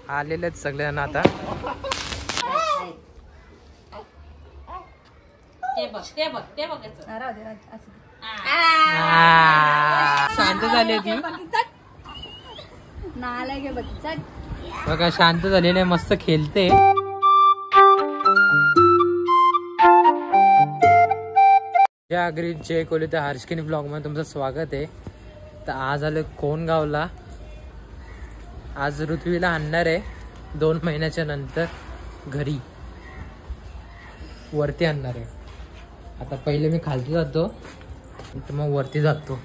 आलेलेच सगळ्यांना आता शांत झाली ती बघा, शांत झालेले, मस्त खेळते. जय कोहली त्या हर्षकिनी ब्लॉग मध्ये तुमचं स्वागत आहे. तर आज आलं कोणगावला. आज ऋथ्वीला आणणार आहे 2 महिन्याच्या नंतर घरी, वरती आणणार आहे. आता पहिले मी खालती जातो, इथं मग वरती जातो.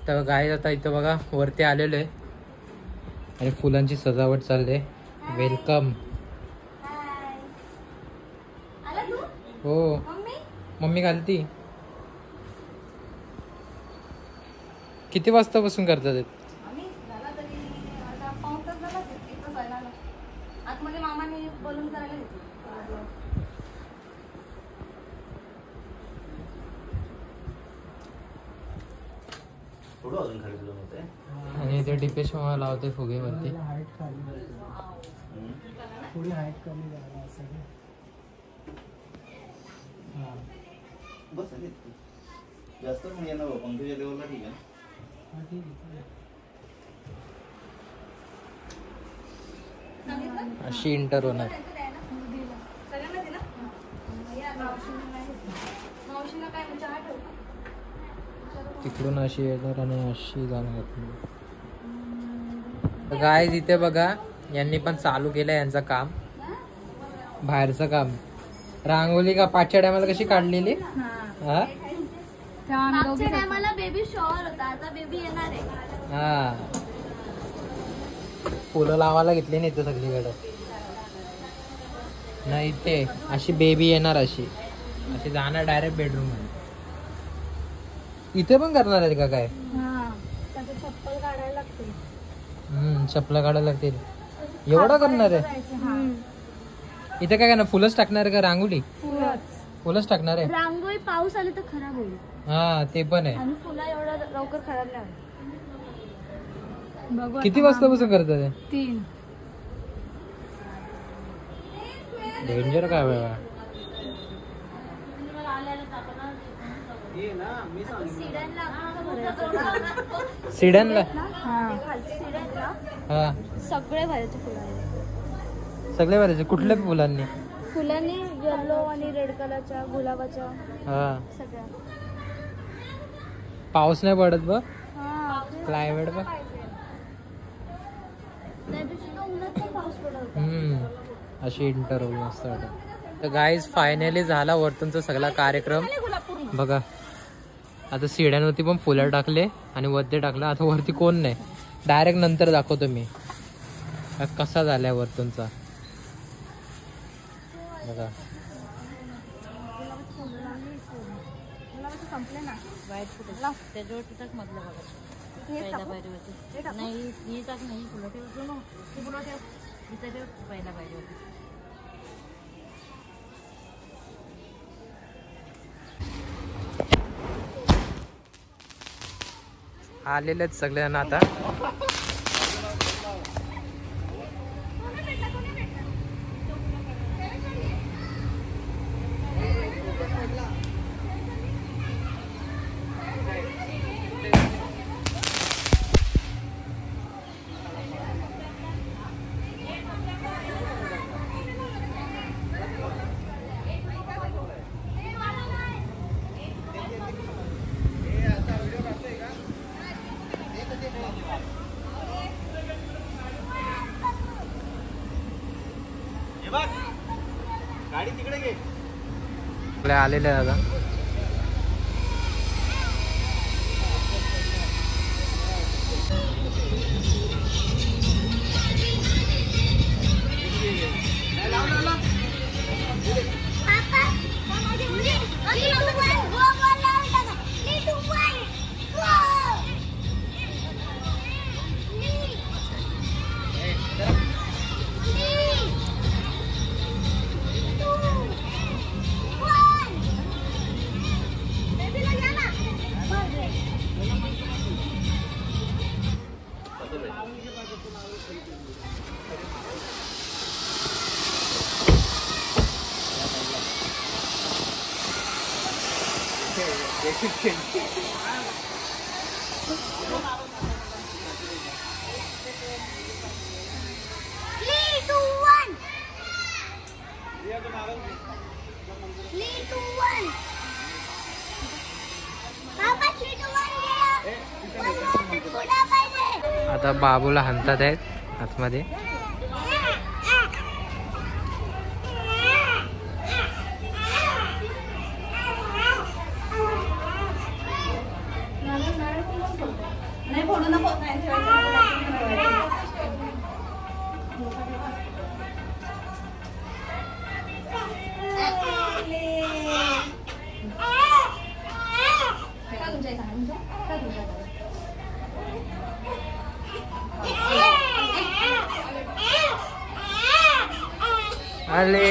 तर गाय आता इथं बघा वरती आलेलो आहे आणि फुलांची सजावट चालली आहे. वेलकम. हो, मम्मी घालती. किती वाजता बसून करतात ते? आणि ते डिपेश मामा लावते फुगेवरती. थोडी हाईट कमी झाला सगळं. बस जास्त पण येणार पंकजा लेवलला. ठीक आहे, हां ठीक आहे. अशी इंटर होणार. तिकडून अशी येणार आणि अशी जाणार. गाईज इथे बघा, यांनी पण चालू केलं यांचं काम, बाहेरचं काम. रांगोली का पाचच्या टायमाला कशी काढलेली? हा, बेबी शॉवर होता, आता बेबी येणार आहे. हा, फुलं लावायला घेतली नाही तर सगळीकडे. नाही ते अशी बेबी येणार, अशी अशी जाणार डायरेक्ट बेडरूम मध्ये. इथे पण करणार आहे का काय? चप्पल काढायला लागते. चप्पल काढायला लागतील. एवढा करणार आहे? इथे काय करणार? फुलच टाकणार आहे का रांगोळी? फुलच टाकणार आहे. रांगोळी पाऊस आले तर खराब होईल. हा, ते पण आहे. आणि फुलं एवढं लवकर खराब नाही. किती वाजता बसून करतात? 3. डेंजर काय बाबा. सिडनला हा, सगळे भरायचे फुलं. सगळे भरायचे. कुठल्या फुलांनी? फुलांनी येलो आणि रेड कलरच्या, गुलाबाच्या. हा, सगळ्या. पाऊस नाही पडत बघ, क्लायमेट बघ. अशी इंटर होईल मस्त वाटत. तर गाईज फायनली झाला वरतूनचा सगळा कार्यक्रम बघा. आता सीड्यांवरती पण फुलं टाकले आणि वरती टाकलं. आता वरती कोण नाही, डायरेक्ट नंतर दाखवतो मी कसा झालाय वरतूनचा बघा. आलेलेच सगळ्यांना आता. गाडी तिकडे घे. आलेले दादा. आता बाबूला हाणतात आहेत आतमध्ये. आले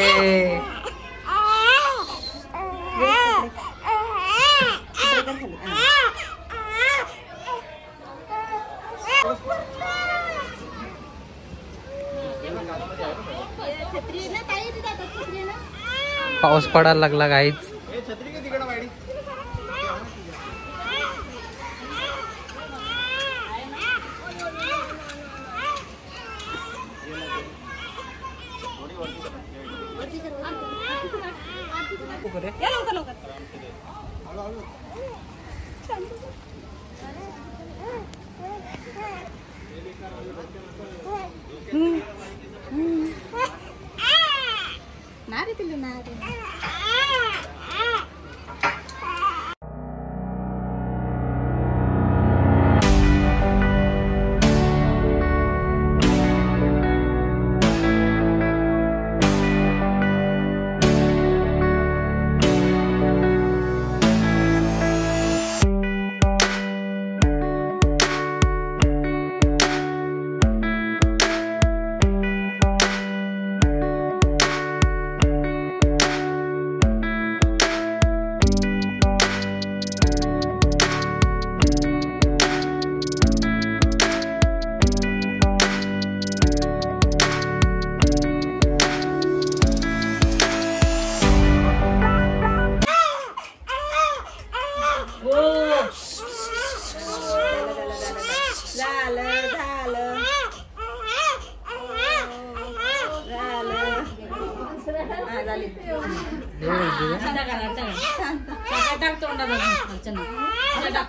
पाऊस पडायला लागला गाईच.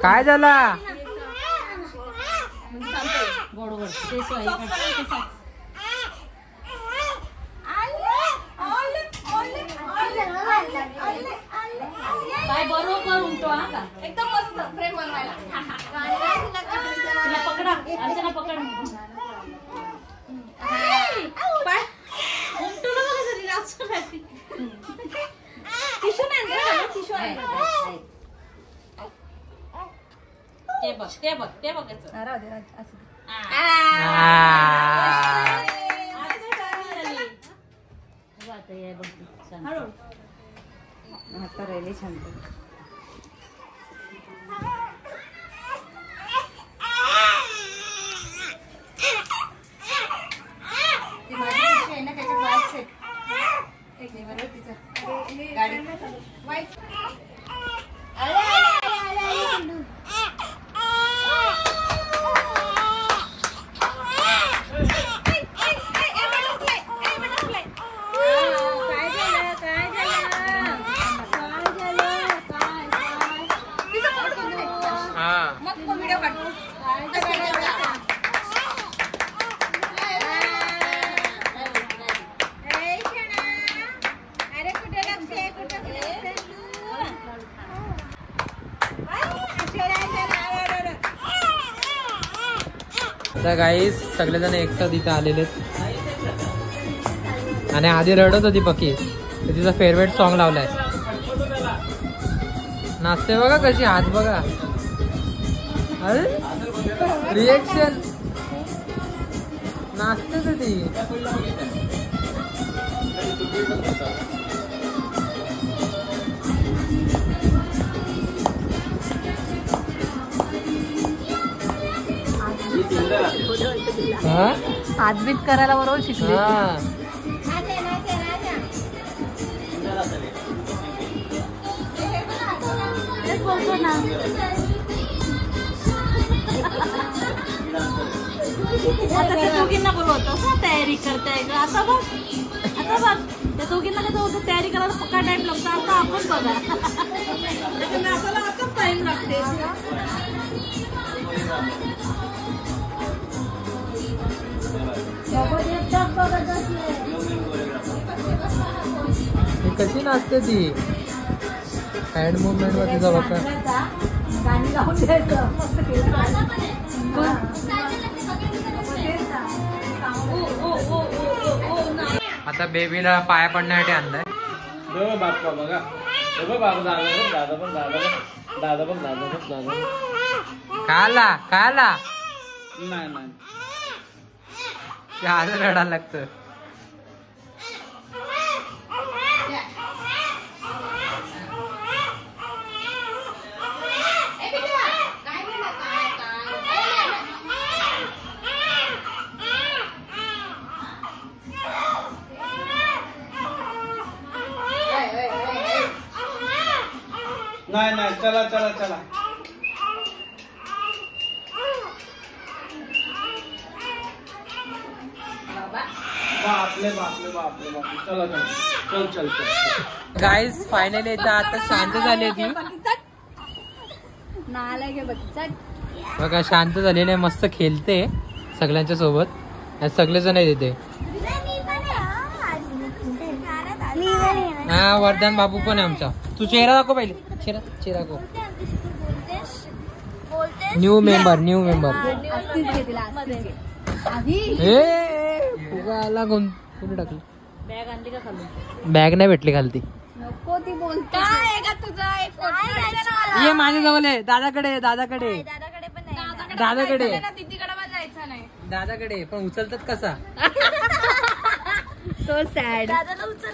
काय झाला? काय बरोबर उमटो हा एकदम मस्त फ्रेम बनवायला. पकडा अर्चना पकड. पाय उमटो ना कसं नाचतो नाची. टिशू नाही ना टिशू आहे. ते बघ याचं. राहू दे असं. आता ये बघ हळू. आता राहिले शांत. ती माझी पिशवी आहे ना त्याच्यात वाईट सेट. एक नाही बरोबर तिचं गाडी वाईट. तर गाईस सगळेजण एकसाथ इथे आलेले आणि आधी रडत होती पकी. तिचा फेवरेट सॉन्ग लावलाय. नाचते बघा कशी, हात बघा. अरे रिएक्शन नाचते तर ती. हातबीत करायला बरोबर शिकली. तेच बोलतो ना. आता त्या दोघींना बोलवतोस ना तयारी करताय का? आता बघ त्या दोघींना कसं होतं तयारी करायला पक्का टाइम लागतो. आता आपण बघा नाचायला आताच टाइम लागते. कशी नाचते ती हँड मुवमेंट मध्ये जाऊ का? गाणी लावून द्यायचं. आता बेबीला पाया पडण्यासाठी आणलाय. बाप्पा बघा बाबा दादा पण काला नाही आज रडायला लागतं. नाही चला बापले चल गाईज फायनली आता शांत झाली ती बघा. शांत झालेले मस्त खेळते सगळ्यांच्या सोबत. सगळे जण आहेत तिथे. हा वरदान बाबू पण आहे आमचा. तू चेहरा दाखव पहिले. चेहरा दाखव. न्यू मेंबर फुगाला कोणी टाकली? बॅग आणली का खालून? बॅग नाही भेटली खालती. नको ती बोलते. काय आहे का तुझा? ये माझ्या जवळ आहे. दादाकडे दादाकडे दादाकडे पण उचलतात कसा? So sad. दादाला उचल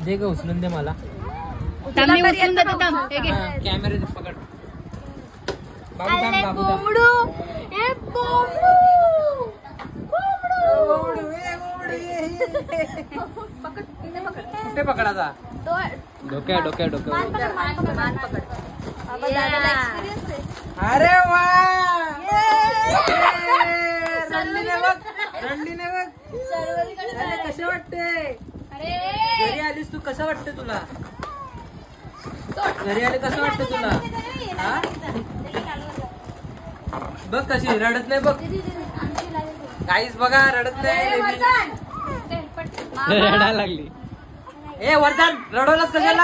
दे ग उचलून दे मला. कॅमेरे पकड. बाबू थांब. कुठे पकडाचा? डोक्या अरे वा. रंडीने बघ. कसं वाटते घरी आलीस तू? कसं वाटतं तुला घरी आले? कसं वाटतं तुला? बघ कशी रडत नाही बघ. गाईस बघा रडत नाही. रडायला लागली. ए वरदान रडवलंच कशाला?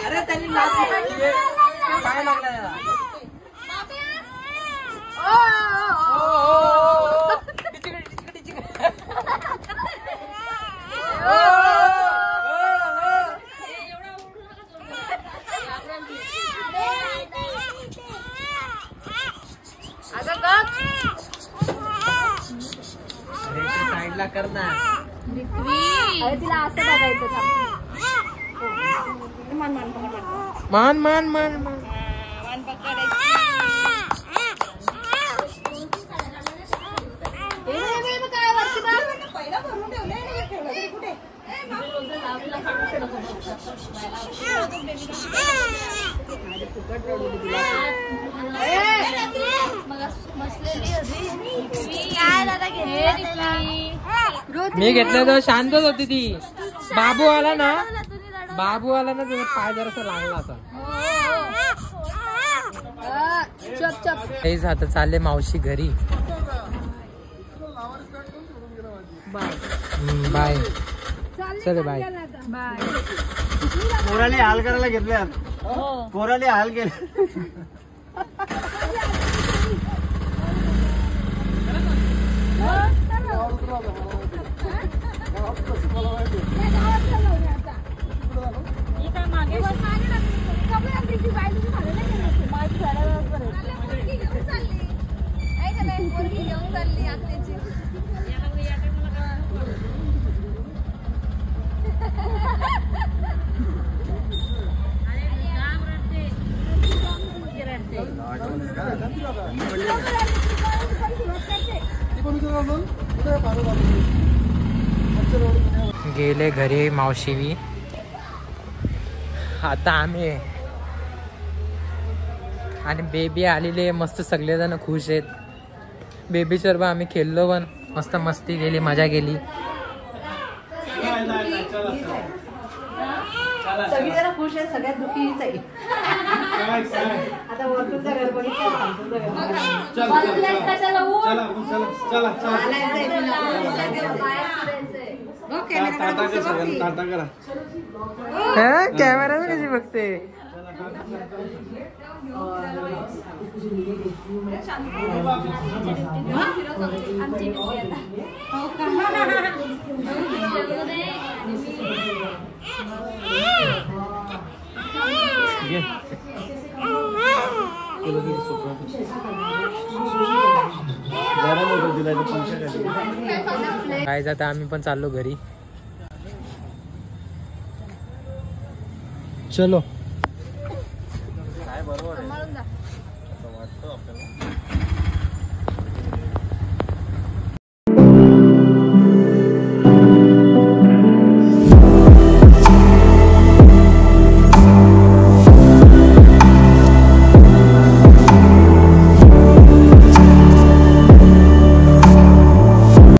अरे त्यांनी पाय लागला त्याला. साईडला कर ना. तिला असं बघायचं का? मान मी घेतलं तर शांतच होती ती. बाबू आला ना तुझा पाय जरासा लागला असा. आता चालले मावशी घरी. बाय चल बाय. पोराले हाल करायला घेतल्या. पोराले हाल केले. गेले घरी मावशी. आता आम्ही आणि बेबी आलेली मस्त सगळेजण खुश आहेत. बेबीसोबत आम्ही खेळलो पण मस्त मस्ती केली मजा केली. सगळी जरा खुश आहे सगळ्यात दुःखी हीच आहे. आता वरतूनचा घर कॅमेरा कशी बघते. काय जाता आम्ही पण चाललो घरी. चलो.